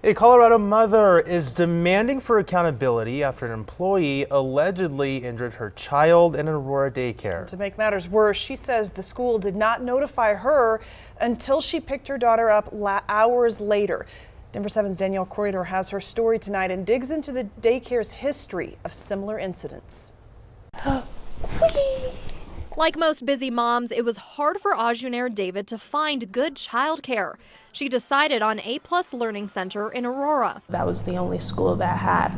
A Colorado mother is demanding for accountability after an employee allegedly injured her child in an Aurora daycare. To make matters worse, she says the school did not notify her until she picked her daughter up hours later. Denver 7's Danielle Croyder has her story tonight and digs into the daycare's history of similar incidents. Like most busy moms, it was hard for Ajunair David to find good childcare. She decided on A+ Learning Center in Aurora. That was the only school that had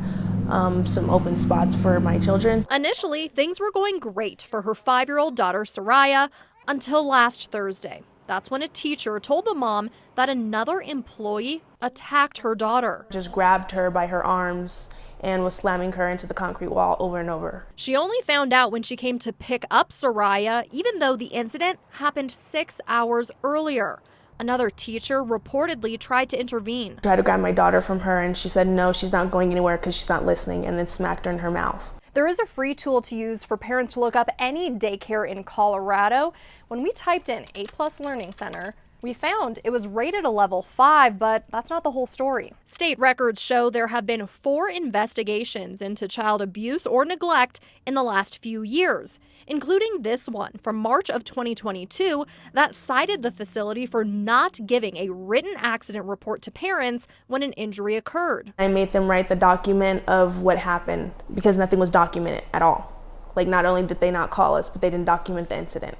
some open spots for my children. Initially, things were going great for her 5-year-old daughter, Soraya, until last Thursday. That's when a teacher told the mom that another employee attacked her daughter. Just grabbed her by her arms and was slamming her into the concrete wall over and over. She only found out when she came to pick up Soraya, even though the incident happened 6 hours earlier. Another teacher reportedly tried to intervene. Tried to grab my daughter from her and she said no, she's not going anywhere because she's not listening, and then smacked her in her mouth. There is a free tool to use for parents to look up any daycare in Colorado. When we typed in A+ Learning Center, we found it was rated a level 5, but that's not the whole story. State records show there have been 4 investigations into child abuse or neglect in the last few years, including this one from March of 2022 that cited the facility for not giving a written accident report to parents when an injury occurred. I made them write the document of what happened because nothing was documented at all. Like, not only did they not call us, but they didn't document the incident.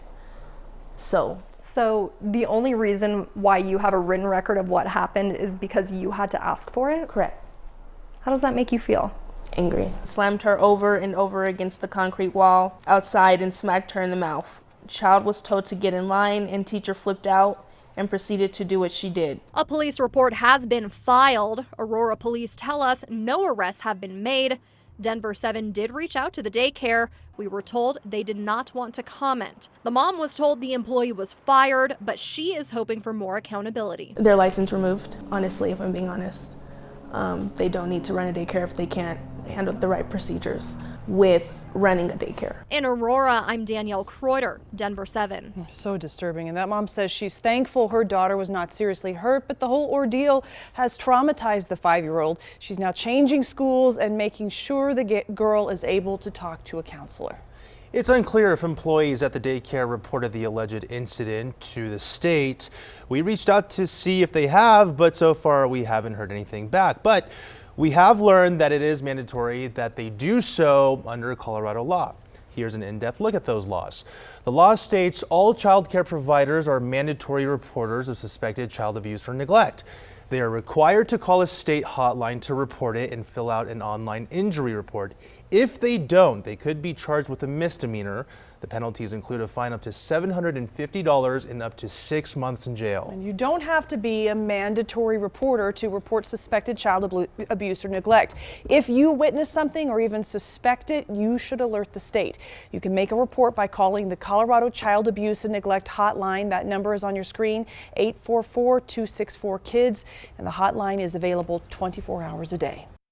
So the only reason why you have a written record of what happened is because you had to ask for it? Correct. How does that make you feel? Angry. Slammed her over and over against the concrete wall outside and smacked her in the mouth. Child was told to get in line and teacher flipped out and proceeded to do what she did. A police report has been filed. Aurora police tell us no arrests have been made. Denver 7 did reach out to the daycare. We were told they did not want to comment. The mom was told the employee was fired, but she is hoping for more accountability. Their license removed, honestly, if I'm being honest. They don't need to run a daycare if they can't handle the right procedures with running a daycare. In Aurora, I'm Danielle Croyder, Denver 7. So disturbing. And that mom says she's thankful her daughter was not seriously hurt, but the whole ordeal has traumatized the 5-year-old. She's now changing schools and making sure the girl is able to talk to a counselor. It's unclear if employees at the daycare reported the alleged incident to the state. We reached out to see if they have, but so far we haven't heard anything back. But we have learned that it is mandatory that they do so under Colorado law. Here's an in-depth look at those laws. The law states all child care providers are mandatory reporters of suspected child abuse or neglect. They are required to call a state hotline to report it and fill out an online injury report. If they don't, they could be charged with a misdemeanor. The penalties include a fine up to $750 and up to 6 months in jail. And you don't have to be a mandatory reporter to report suspected child abuse or neglect. If you witness something or even suspect it, you should alert the state. You can make a report by calling the Colorado Child Abuse and Neglect Hotline. That number is on your screen, 844-264-KIDS, and the hotline is available 24 hours a day.